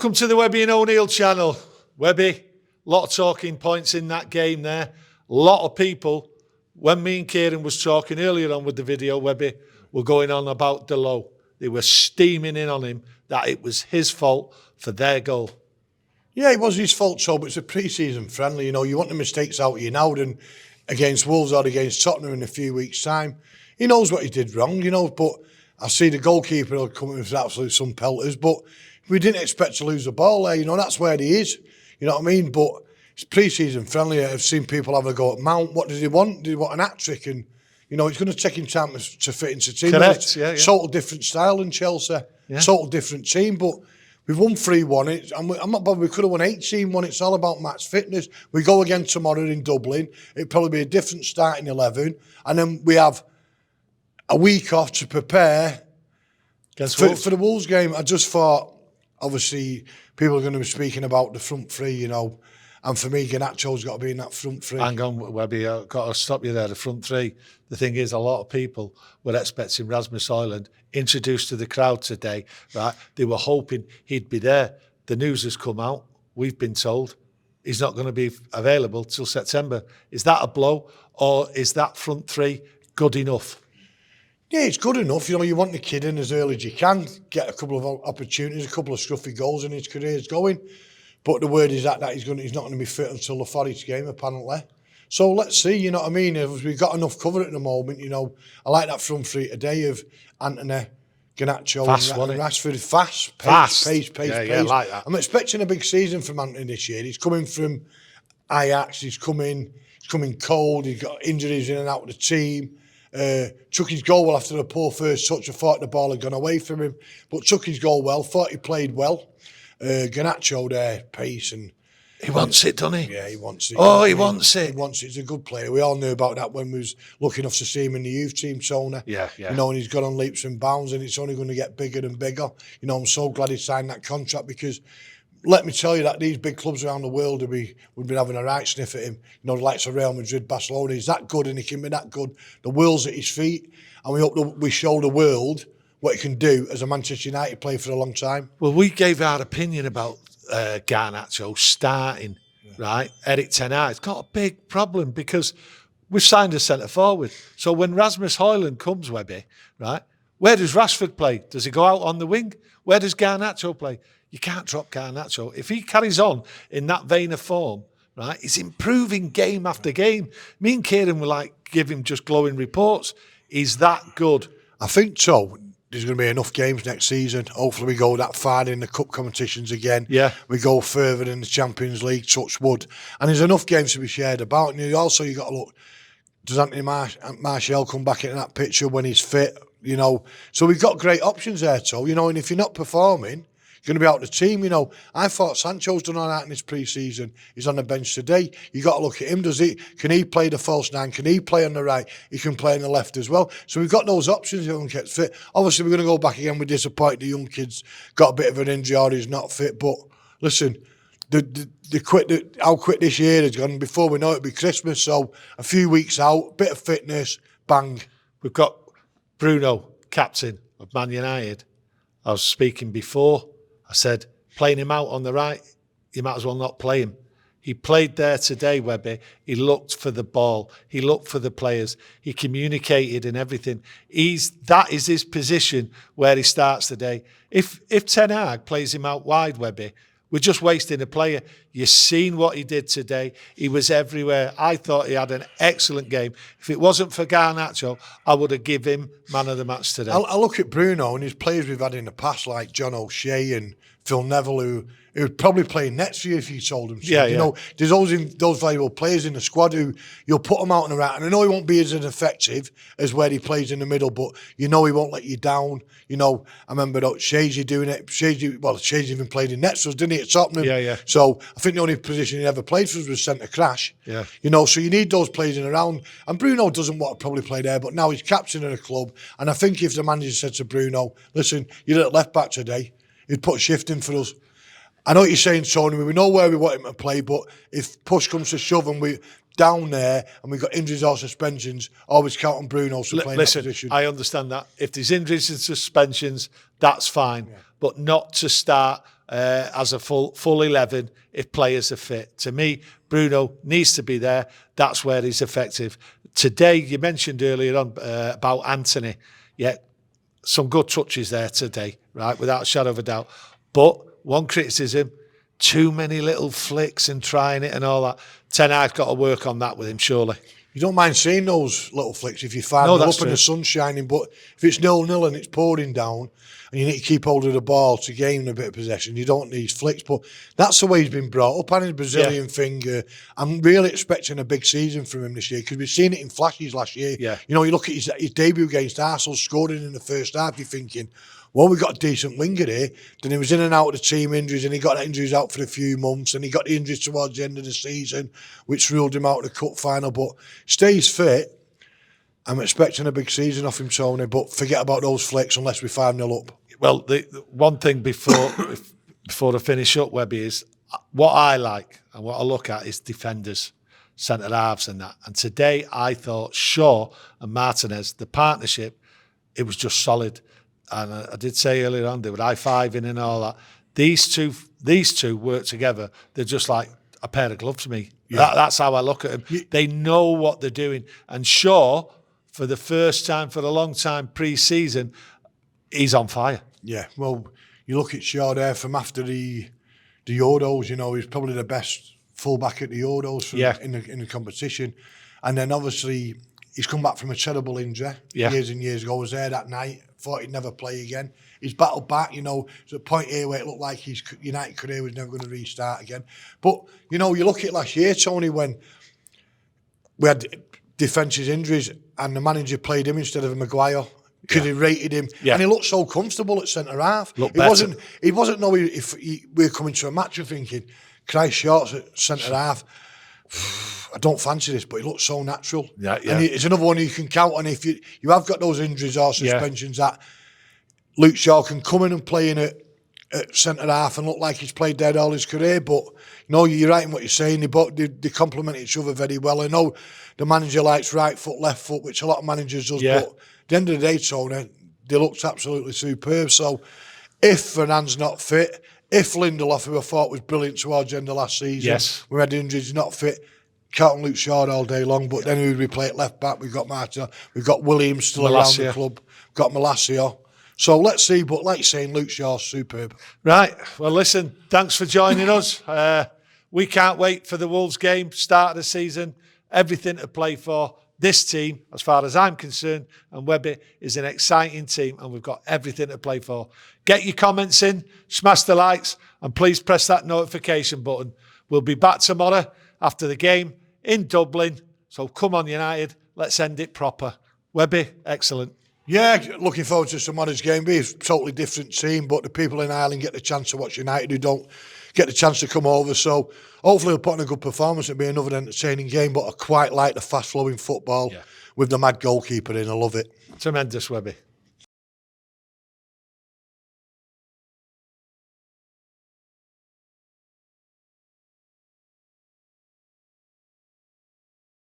Welcome to the Webby and O'Neill channel. Webby, lot of talking points in that game there. A lot of people, when me and Kieran was talking earlier on with the video, Webby, were going on about Delo. They were steaming in on him that it was his fault for their goal. Yeah, it was his fault, so, but it's a pre-season friendly. You know, you want the mistakes out of you now than against Wolves or against Tottenham in a few weeks' time. He knows what he did wrong, you know, but I see the goalkeeper coming with absolute some pelters, but we didn't expect to lose the ball there, you know, that's where he is. You know what I mean? But it's pre-season friendly. I've seen people have a go at Mount. What does he want? Does he want an hat-trick? And, you know, it's going to take him time to fit into the team. Correct, yeah. Total different style than Chelsea. Yeah. Total different team, but we've won 3-1. I'm not bothered. We could have won 18-1. It's all about match fitness. We go again tomorrow in Dublin. It'll probably be a different starting 11. And then we have a week off to prepare for the Wolves game. I just thought, obviously, people are going to be speaking about the front three, you know. And for me, Garnacho's got to be in that front three. Hang on, Webby, I've got to stop you there. The front three. The thing is, a lot of people were expecting Rasmus Højlund introduced to the crowd today, right? They were hoping he'd be there. The news has come out. We've been told he's not going to be available till September. Is that a blow, or is that front three good enough? Yeah, it's good enough. You know, you want the kid in as early as you can, get a couple of opportunities, a couple of scruffy goals, and his career's going. But the word is that he's not going to be fit until the Forest game, apparently. So let's see, you know what I mean? If we've got enough cover at the moment, you know. I like that front three today of Antony, Garnacho and Rashford. Fast. Pace. I like that. I'm expecting a big season from Antony this year. He's coming from Ajax, he's coming cold, he's got injuries in and out of the team. Took his goal well after a poor first touch. I thought the ball had gone away from him, but took his goal well, thought he played well. Garnacho there, pace, and he wants it, doesn't he? Yeah, he wants it. Oh, he wants it. He wants it. He's a good player. We all knew about that when we was lucky enough to see him in the youth team, Sona. Yeah. You know, and he's gone on leaps and bounds, and it's only going to get bigger and bigger. You know, I'm so glad he signed that contract because, let me tell you that these big clubs around the world would be having a right sniff at him. You know, the likes of Real Madrid, Barcelona. He's that good, and he can be that good. The world's at his feet, and we hope that we show the world what he can do as a Manchester United player for a long time. Well, we gave our opinion about Garnacho starting, right? Eric Ten Hag. It's got a big problem because we've signed a centre forward. So when Rasmus Højlund comes, Webby, right? Where does Rashford play? Does he go out on the wing? Where does Garnacho play? You can't drop Garnacho. If he carries on in that vein of form, right, he's improving game after game. Me and Kieran were like, give him just glowing reports. He's that good. I think so. There's going to be enough games next season. Hopefully we go that far in the cup competitions again. Yeah. We go further in the Champions League, touch wood. And there's enough games to be shared about. And also you got to look, does Antony Martial come back into that picture when he's fit? You know, so we've got great options there, too. You know, and if you're not performing, you're going to be out of the team, you know. I thought Sancho's done all that in his pre-season. He's on the bench today. You got to look at him. Can he play the false nine? Can he play on the right? He can play on the left as well. So we've got those options if everyone gets fit. Obviously, we're going to go back again. We're disappointed the young kid's got a bit of an injury or he's not fit. But listen, how quick this year has gone. Before we know it, it'll be Christmas. So a few weeks out, bit of fitness, bang. We've got Bruno, captain of Man United. I was speaking before. I said, playing him out on the right, you might as well not play him. He played there today, Webby. He looked for the ball. He looked for the players. He communicated and everything. That is his position where he starts today. If Ten Hag plays him out wide, Webby, we're just wasting a player. You've seen what he did today. He was everywhere. I thought he had an excellent game. If it wasn't for Garnacho, I would have given him man of the match today. I look at Bruno and his players we've had in the past, like John O'Shea and Phil Neville, who would probably play next year if you sold him. Yeah. You know, there's always those valuable players in the squad who you'll put them out on the right. And I know he won't be as effective as where he plays in the middle, but you know he won't let you down. You know, I remember Shazy doing it. Shazy even played in nets, didn't he, at Tottenham? Yeah. So I think the only position he ever played for was centre crash. Yeah. You know, so you need those players in around. And Bruno doesn't want to probably play there, but now he's captain of the club. And I think if the manager said to Bruno, listen, you're at left back today, he'd put a shift in for us. I know what you're saying, Tony. We know where we want him to play, but if push comes to shove and we're down there and we've got injuries or suspensions, always count on Bruno to play in that position. I understand that. If there's injuries and suspensions, that's fine. Yeah. But not to start as a full 11 if players are fit. To me, Bruno needs to be there. That's where he's effective. Today, you mentioned earlier on about Antony. Yeah, some good touches there today, right, without a shadow of a doubt. But one criticism, too many little flicks and trying it and all that. Ten Hag's got to work on that with him, surely. You don't mind seeing those little flicks if you find them up and the sun's shining, but if it's 0-0 and it's pouring down and you need to keep hold of the ball to gain a bit of possession, you don't need flicks. But that's the way he's been brought up, and his Brazilian finger. I'm really expecting a big season from him this year because we've seen it in flashes last year. Yeah. You know, you look at his debut against Arsenal, scoring in the first half, you're thinking, well, we got a decent winger here. Then he was in and out of the team injuries, and he got injuries out for a few months, and he got the injuries towards the end of the season, which ruled him out of the cup final. But stays fit. I'm expecting a big season off him, Tony. But forget about those flicks unless we 5-0 up. Well, the one thing before I finish up, Webby, is what I like and what I look at is defenders, centre halves, and that. And today I thought Shaw and Martinez, the partnership, it was just solid. And I did say earlier on, they were high-fiving and all that. These two work together. They're just like a pair of gloves to me. Yeah. That's how I look at them. Yeah. They know what they're doing. And Shaw, for the first time for a long time pre-season, he's on fire. Yeah, well, you look at Shaw there from after the Euros, you know, he's probably the best fullback at the Euros in the competition. And then obviously he's come back from a terrible injury years and years ago. I was there that night. Thought he'd never play again. He's battled back, you know, to a point here where it looked like his United career was never going to restart again. But, you know, you look at last year, Tony, when we had defences injuries and the manager played him instead of Maguire because he rated him. Yeah. And he looked so comfortable at centre-half. It wasn't no, if we were coming to a match and thinking, Christ, Shorts at centre-half, I don't fancy this, but he looks so natural. Yeah. And it's another one you can count on if you have got those injuries or suspensions that Luke Shaw can come in and play in at centre half and look like he's played there all his career. But no, you're right in what you're saying. They complement each other very well. I know the manager likes right foot, left foot, which a lot of managers does. But at the end of the day, Tony, they looked absolutely superb. So if Fernandes not fit, if Lindelof, who I thought was brilliant towards the end of last season, we had injuries, not fit, count on Luke Shaw all day long, but then who would we play at left back? We've got Martin, we've got Williams still around the club, we've got Malacia. So let's see, but like saying, Luke Shaw's superb. Right, well listen, thanks for joining us. We can't wait for the Wolves game, start of the season, everything to play for. This team, as far as I'm concerned, and Webby, is an exciting team, and we've got everything to play for. Get your comments in, smash the likes, and please press that notification button. We'll be back tomorrow after the game in Dublin. So come on, United, let's end it proper. Webby, excellent. Yeah, looking forward to tomorrow's game. Be a totally different team, but the people in Ireland get the chance to watch United who don't get the chance to come over. So hopefully we'll put on a good performance. It'll be another entertaining game, but I quite like the fast-flowing football with the mad goalkeeper in. I love it. Tremendous, Webby.